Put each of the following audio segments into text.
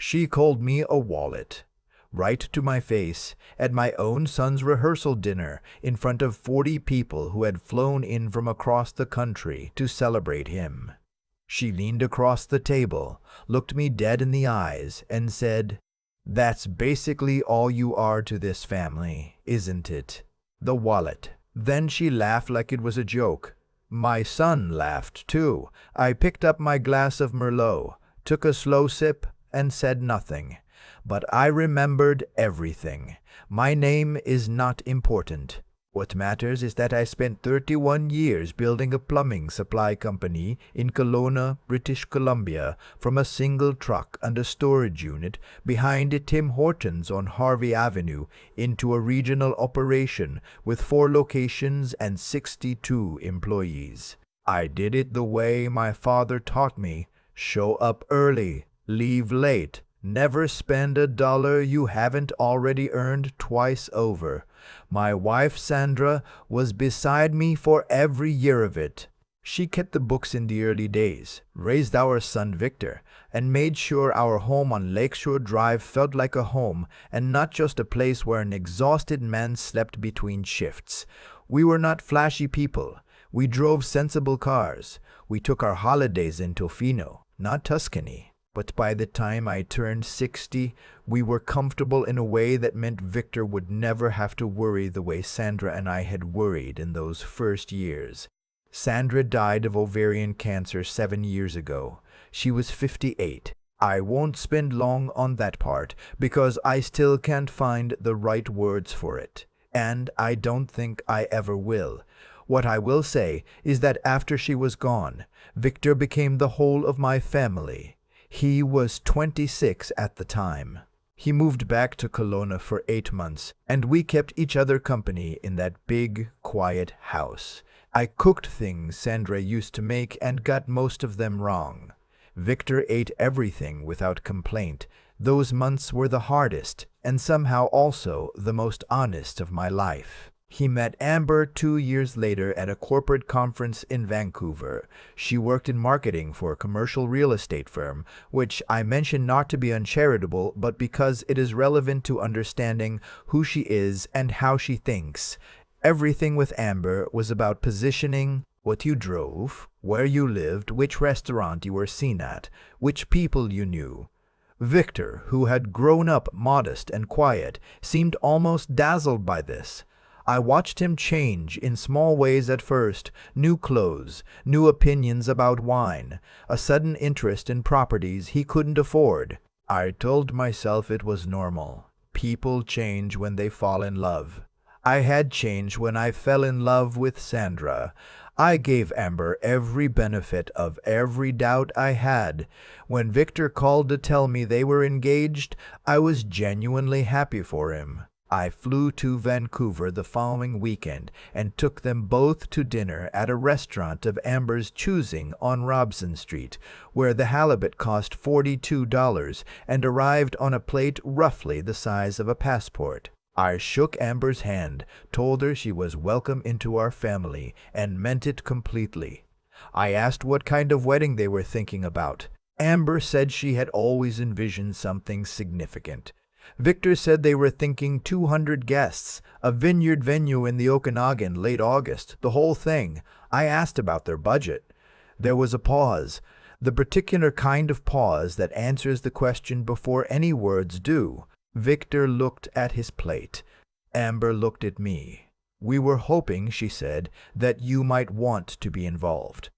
She called me a wallet. Right to my face, at my own son's rehearsal dinner, in front of 40 people who had flown in from across the country to celebrate him. She leaned across the table, looked me dead in the eyes, and said, "That's basically all you are to this family, isn't it? The wallet." Then she laughed like it was a joke. My son laughed too. I picked up my glass of Merlot, took a slow sip, and said nothing. But I remembered everything. My name is not important. What matters is that I spent 31 years building a plumbing supply company in Kelowna, British Columbia, from a single truck and a storage unit behind a Tim Hortons on Harvey Avenue into a regional operation with 4 locations and 62 employees. I did it the way my father taught me: show up early, leave late, never spend a dollar you haven't already earned twice over. My wife Sandra was beside me for every year of it. She kept the books in the early days, raised our son Victor, and made sure our home on Lakeshore Drive felt like a home and not just a place where an exhausted man slept between shifts. We were not flashy people. We drove sensible cars. We took our holidays in Tofino, not Tuscany. But by the time I turned 60, we were comfortable in a way that meant Victor would never have to worry the way Sandra and I had worried in those first years. Sandra died of ovarian cancer 7 years ago. She was 58. I won't spend long on that part because I still can't find the right words for it. And I don't think I ever will. What I will say is that after she was gone, Victor became the whole of my family. He was 26 at the time. He moved back to Kelowna for 8 months, and we kept each other company in that big, quiet house. I cooked things Sandra used to make and got most of them wrong. Victor ate everything without complaint. Those months were the hardest, and somehow also the most honest of my life. He met Amber 2 years later at a corporate conference in Vancouver. She worked in marketing for a commercial real estate firm, which I mention not to be uncharitable, but because it is relevant to understanding who she is and how she thinks. Everything with Amber was about positioning, what you drove, where you lived, which restaurant you were seen at, which people you knew. Victor, who had grown up modest and quiet, seemed almost dazzled by this. I watched him change in small ways at first: new clothes, new opinions about wine, a sudden interest in properties he couldn't afford. I told myself it was normal. People change when they fall in love. I had changed when I fell in love with Sandra. I gave Amber every benefit of every doubt I had. When Victor called to tell me they were engaged, I was genuinely happy for him. I flew to Vancouver the following weekend and took them both to dinner at a restaurant of Amber's choosing on Robson Street, where the halibut cost $42 and arrived on a plate roughly the size of a passport. I shook Amber's hand, told her she was welcome into our family, and meant it completely. I asked what kind of wedding they were thinking about. Amber said she had always envisioned something significant. Victor said they were thinking 200 guests, a vineyard venue in the Okanagan, late August, the whole thing. I asked about their budget. There was a pause, the particular kind of pause that answers the question before any words do. Victor looked at his plate. Amber looked at me. "We were hoping," she said, "that you might want to be involved."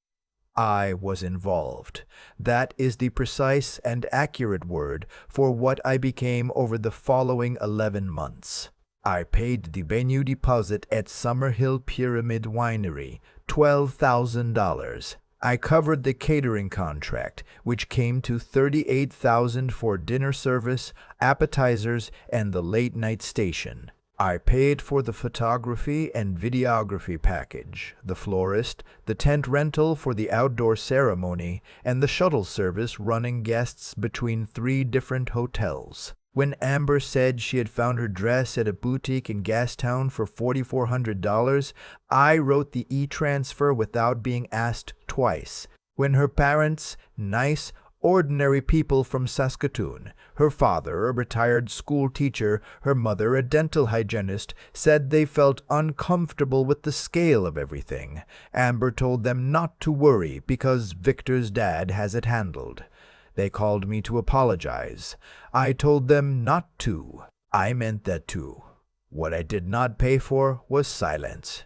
I was involved. That is the precise and accurate word for what I became over the following 11 months. I paid the venue deposit at Summerhill Pyramid Winery, $12,000. I covered the catering contract, which came to $38,000 for dinner service, appetizers, and the late-night station. I paid for the photography and videography package, the florist, the tent rental for the outdoor ceremony, and the shuttle service running guests between 3 different hotels. When Amber said she had found her dress at a boutique in Gastown for $4,400, I wrote the e-transfer without being asked twice. When her parents, nice, ordinary people from Saskatoon. Her father, a retired school teacher, her mother, a dental hygienist, said they felt uncomfortable with the scale of everything. Amber told them not to worry because Victor's dad has it handled. They called me to apologize. I told them not to. I meant that too. What I did not pay for was silence.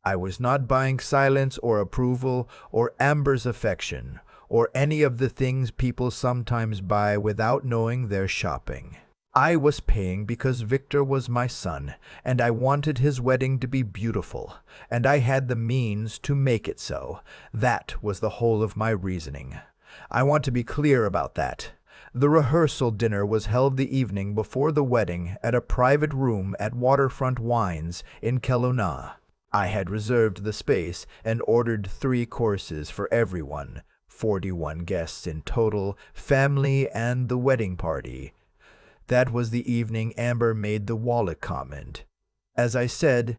I was not buying silence or approval or Amber's affection or any of the things people sometimes buy without knowing they're shopping. I was paying because Victor was my son, and I wanted his wedding to be beautiful, and I had the means to make it so. That was the whole of my reasoning. I want to be clear about that. The rehearsal dinner was held the evening before the wedding at a private room at Waterfront Wines in Kelowna. I had reserved the space and ordered 3 courses for everyone, 41 guests in total, family and the wedding party. That was the evening Amber made the wallet comment. As I said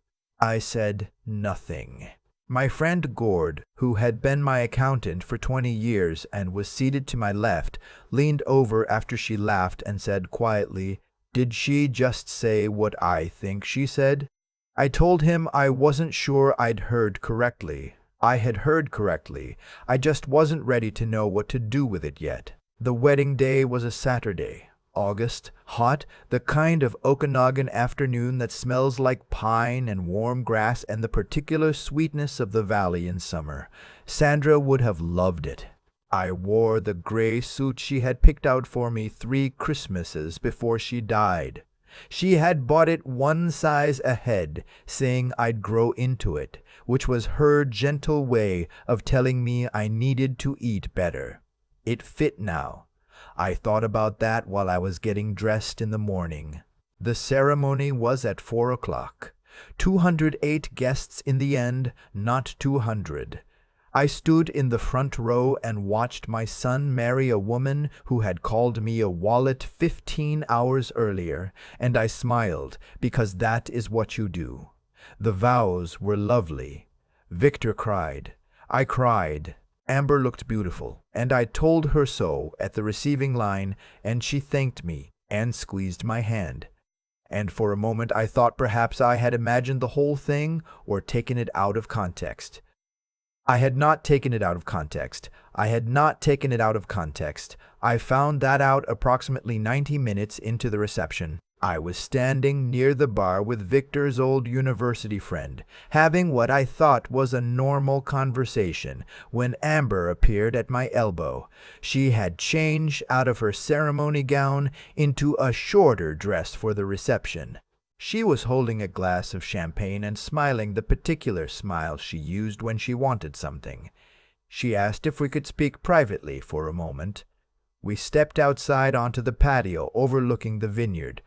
nothing. My friend Gord, who had been my accountant for 20 years and was seated to my left, leaned over after she laughed and said quietly, "Did she just say what I think she said?" I told him I wasn't sure I'd heard correctly. I had heard correctly. I just wasn't ready to know what to do with it yet. The wedding day was a Saturday. August, hot, the kind of Okanagan afternoon that smells like pine and warm grass and the particular sweetness of the valley in summer. Sandra would have loved it. I wore the gray suit she had picked out for me 3 Christmases before she died. She had bought it 1 size ahead, saying I'd grow into it, which was her gentle way of telling me I needed to eat better. It fit now. I thought about that while I was getting dressed in the morning. The ceremony was at 4 o'clock. 208 guests in the end, not 200. I stood in the front row and watched my son marry a woman who had called me a wallet 15 hours earlier, and I smiled because that is what you do. The vows were lovely. Victor cried. I cried. Amber looked beautiful, and I told her so at the receiving line, and she thanked me and squeezed my hand. And for a moment I thought perhaps I had imagined the whole thing or taken it out of context. I had not taken it out of context. I had not taken it out of context. I found that out approximately 90 minutes into the reception. I was standing near the bar with Victor's old university friend, having what I thought was a normal conversation, when Amber appeared at my elbow. She had changed out of her ceremony gown into a shorter dress for the reception. She was holding a glass of champagne and smiling the particular smile she used when she wanted something. She asked if we could speak privately for a moment. We stepped outside onto the patio overlooking the vineyard.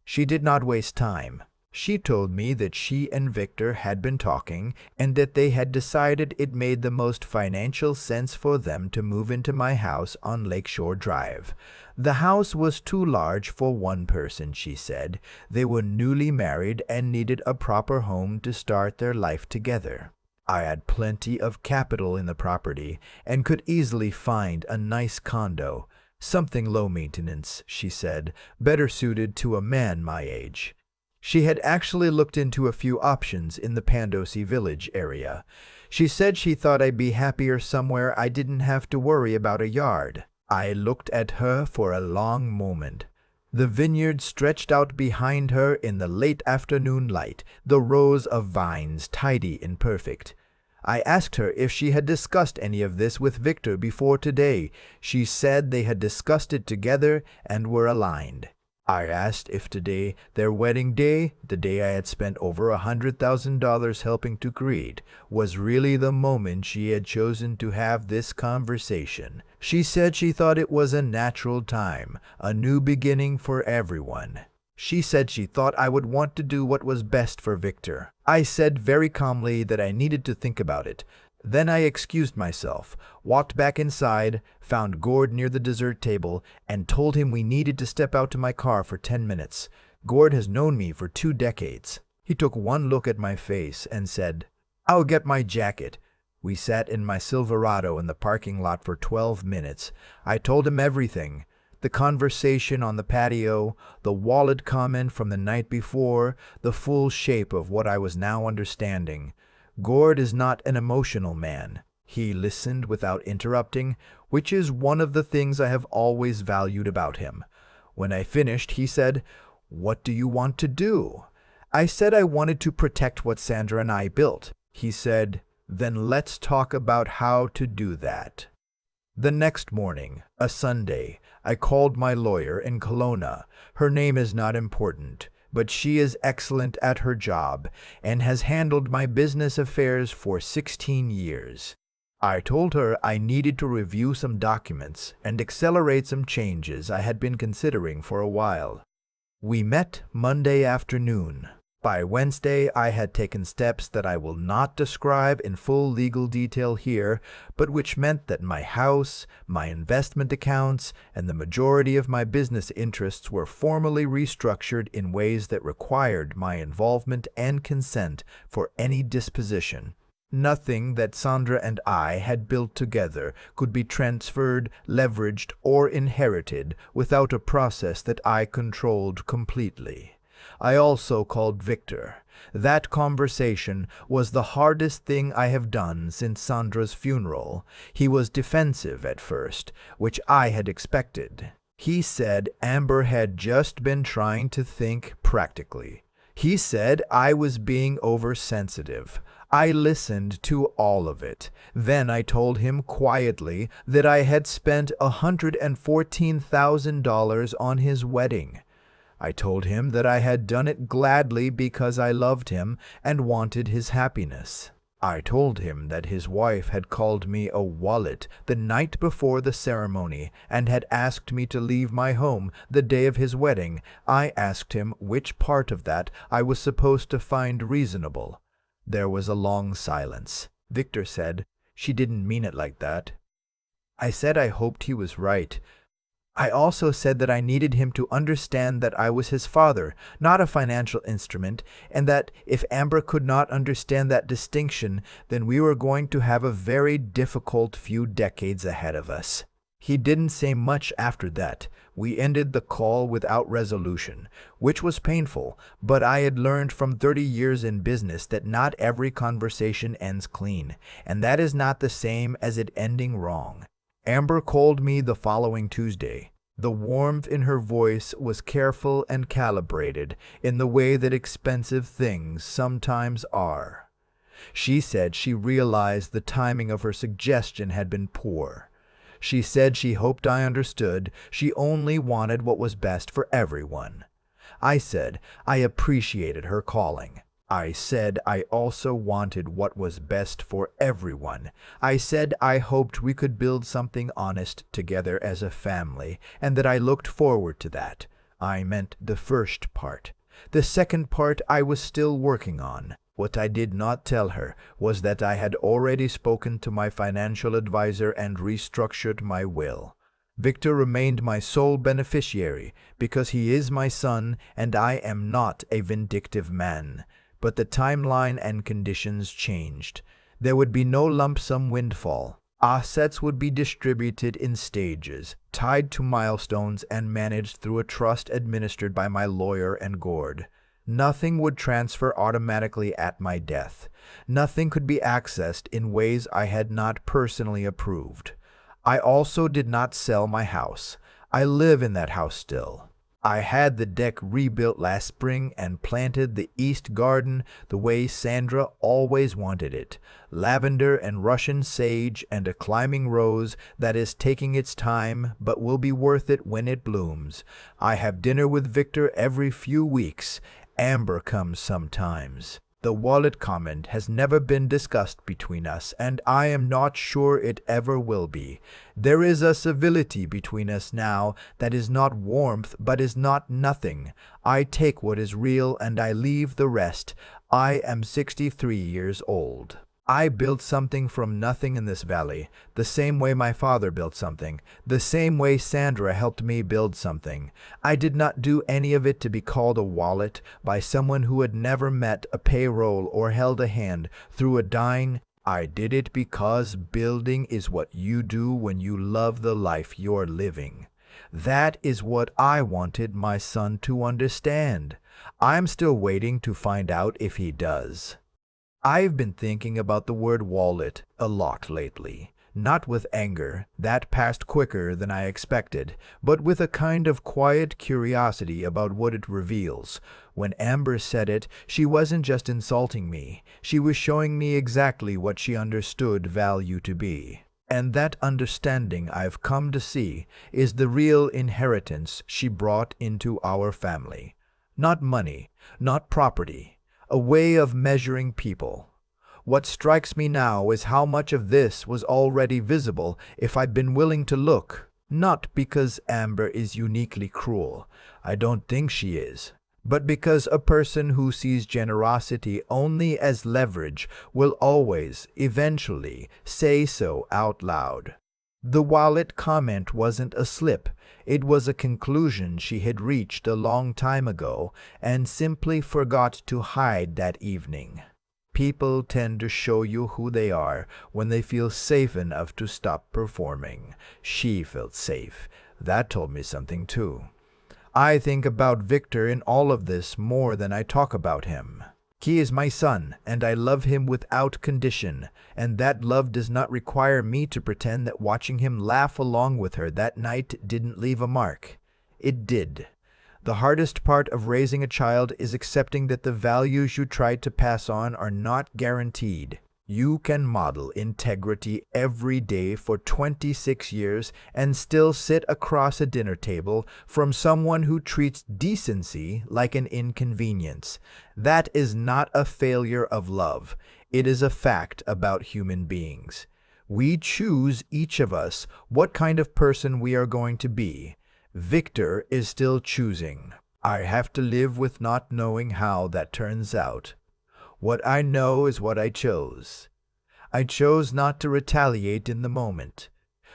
She did not waste time. She told me that she and Victor had been talking and that they had decided it made the most financial sense for them to move into my house on Lakeshore Drive. The house was too large for one person, she said. They were newly married and needed a proper home to start their life together. I had plenty of capital in the property and could easily find a nice condo. Something low maintenance, she said, better suited to a man my age. She had actually looked into a few options in the Pandosy Village area. She said she thought I'd be happier somewhere I didn't have to worry about a yard. I looked at her for a long moment. The vineyard stretched out behind her in the late afternoon light, the rows of vines tidy and perfect. I asked her if she had discussed any of this with Victor before today. She said they had discussed it together and were aligned. I asked if today, their wedding day, the day I had spent over $100,000 helping to create, was really the moment she had chosen to have this conversation. She said she thought it was a natural time, a new beginning for everyone. She said she thought I would want to do what was best for Victor. I said very calmly that I needed to think about it. Then I excused myself, walked back inside, found Gord near the dessert table, and told him we needed to step out to my car for 10 minutes. Gord has known me for 2 decades. He took one look at my face and said, "I'll get my jacket." We sat in my Silverado in the parking lot for 12 minutes. I told him everything. The conversation on the patio, the wallet comment from the night before, the full shape of what I was now understanding. Gord is not an emotional man. He listened without interrupting, which is one of the things I have always valued about him. When I finished, he said, "What do you want to do?" I said I wanted to protect what Sandra and I built. He said, "Then let's talk about how to do that." The next morning, a Sunday, I called my lawyer in Kelowna. Her name is not important, but she is excellent at her job and has handled my business affairs for 16 years. I told her I needed to review some documents and accelerate some changes I had been considering for a while. We met Monday afternoon. By Wednesday, I had taken steps that I will not describe in full legal detail here, but which meant that my house, my investment accounts, and the majority of my business interests were formally restructured in ways that required my involvement and consent for any disposition. Nothing that Sandra and I had built together could be transferred, leveraged, or inherited without a process that I controlled completely. I also called Victor. That conversation was the hardest thing I have done since Sandra's funeral. He was defensive at first, which I had expected. He said Amber had just been trying to think practically. He said I was being oversensitive. I listened to all of it. Then I told him quietly that I had spent $114,000 on his wedding. I told him that I had done it gladly because I loved him and wanted his happiness. I told him that his wife had called me a wallet the night before the ceremony and had asked me to leave my home the day of his wedding. I asked him which part of that I was supposed to find reasonable. There was a long silence. Victor said, "She didn't mean it like that." I said I hoped he was right. I also said that I needed him to understand that I was his father, not a financial instrument, and that if Amber could not understand that distinction, then we were going to have a very difficult few decades ahead of us. He didn't say much after that. We ended the call without resolution, which was painful, but I had learned from 30 years in business that not every conversation ends clean, and that is not the same as it ending wrong. Amber called me the following Tuesday. The warmth in her voice was careful and calibrated in the way that expensive things sometimes are. She said she realized the timing of her suggestion had been poor. She said she hoped I understood. She only wanted what was best for everyone. I said I appreciated her calling. I said I also wanted what was best for everyone. I said I hoped we could build something honest together as a family, and that I looked forward to that. I meant the first part. The second part I was still working on. What I did not tell her was that I had already spoken to my financial advisor and restructured my will. Victor remained my sole beneficiary because he is my son and I am not a vindictive man. But the timeline and conditions changed. There would be no lump sum windfall. Assets would be distributed in stages, tied to milestones and managed through a trust administered by my lawyer and Gord. Nothing would transfer automatically at my death. Nothing could be accessed in ways I had not personally approved. I also did not sell my house. I live in that house still. I had the deck rebuilt last spring and planted the east garden the way Sandra always wanted it. Lavender and Russian sage and a climbing rose that is taking its time but will be worth it when it blooms. I have dinner with Victor every few weeks. Amber comes sometimes. The wallet comment has never been discussed between us, and I am not sure it ever will be. There is a civility between us now that is not warmth, but is not nothing. I take what is real and I leave the rest. I am 63 years old. I built something from nothing in this valley, the same way my father built something, the same way Sandra helped me build something. I did not do any of it to be called a wallet by someone who had never met a payroll or held a hand through a dying I did it because building is what you do when you love the life you're living. That is what I wanted my son to understand. I'm still waiting to find out if he does. I've been thinking about the word wallet a lot lately. Not with anger, that passed quicker than I expected, but with a kind of quiet curiosity about what it reveals. When Amber said it, she wasn't just insulting me, she was showing me exactly what she understood value to be. And that understanding, I've come to see, is the real inheritance she brought into our family. Not money, not property, a way of measuring people. What strikes me now is how much of this was already visible if I'd been willing to look. Not because Amber is uniquely cruel, I don't think she is, but because a person who sees generosity only as leverage will always, eventually, say so out loud. The wallet comment wasn't a slip, it was a conclusion she had reached a long time ago and simply forgot to hide that evening. People tend to show you who they are when they feel safe enough to stop performing. She felt safe. That told me something too. I think about Victor in all of this more than I talk about him. He is my son, and I love him without condition, and that love does not require me to pretend that watching him laugh along with her that night didn't leave a mark. It did. The hardest part of raising a child is accepting that the values you try to pass on are not guaranteed. You can model integrity every day for 26 years and still sit across a dinner table from someone who treats decency like an inconvenience. That is not a failure of love. It is a fact about human beings. We choose, each of us, what kind of person we are going to be. Victor is still choosing. I have to live with not knowing how that turns out. What I know is what I chose. I chose not to retaliate in the moment,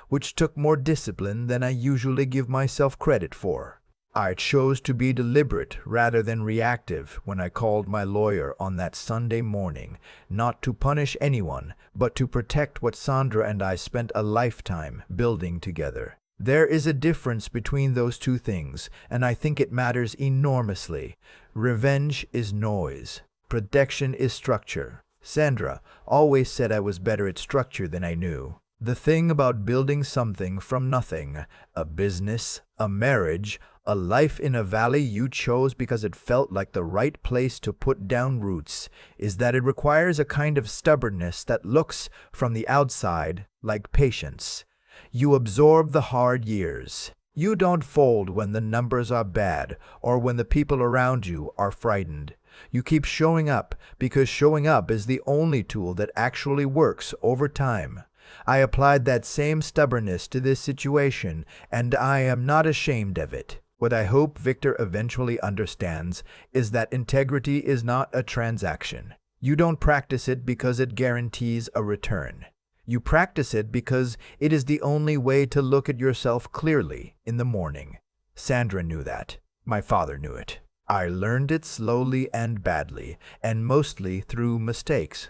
which took more discipline than I usually give myself credit for. I chose to be deliberate rather than reactive when I called my lawyer on that Sunday morning, not to punish anyone, but to protect what Sandra and I spent a lifetime building together. There is a difference between those two things, and I think it matters enormously. Revenge is noise. Protection is structure. Sandra always said I was better at structure than I knew. The thing about building something from nothing, a business, a marriage, a life in a valley you chose because it felt like the right place to put down roots, is that it requires a kind of stubbornness that looks, from the outside, like patience. You absorb the hard years. You don't fold when the numbers are bad or when the people around you are frightened. You keep showing up because showing up is the only tool that actually works over time. I applied that same stubbornness to this situation, and I am not ashamed of it. What I hope Victor eventually understands is that integrity is not a transaction. You don't practice it because it guarantees a return. You practice it because it is the only way to look at yourself clearly in the morning. Sandra knew that. My father knew it. I learned it slowly and badly, and mostly through mistakes,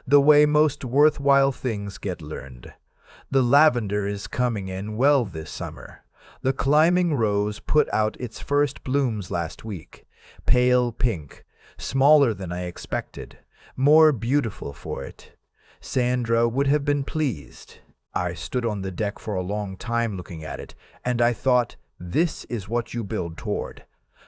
the way most worthwhile things get learned. The lavender is coming in well this summer. The climbing rose put out its first blooms last week. Pale pink, smaller than I expected, more beautiful for it. Sandra would have been pleased. I stood on the deck for a long time looking at it, and I thought, this is what you build toward.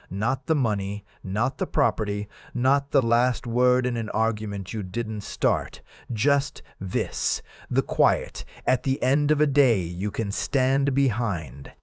Not the money, not the property, not the last word in an argument you didn't start. Just this, the quiet, at the end of a day you can stand behind.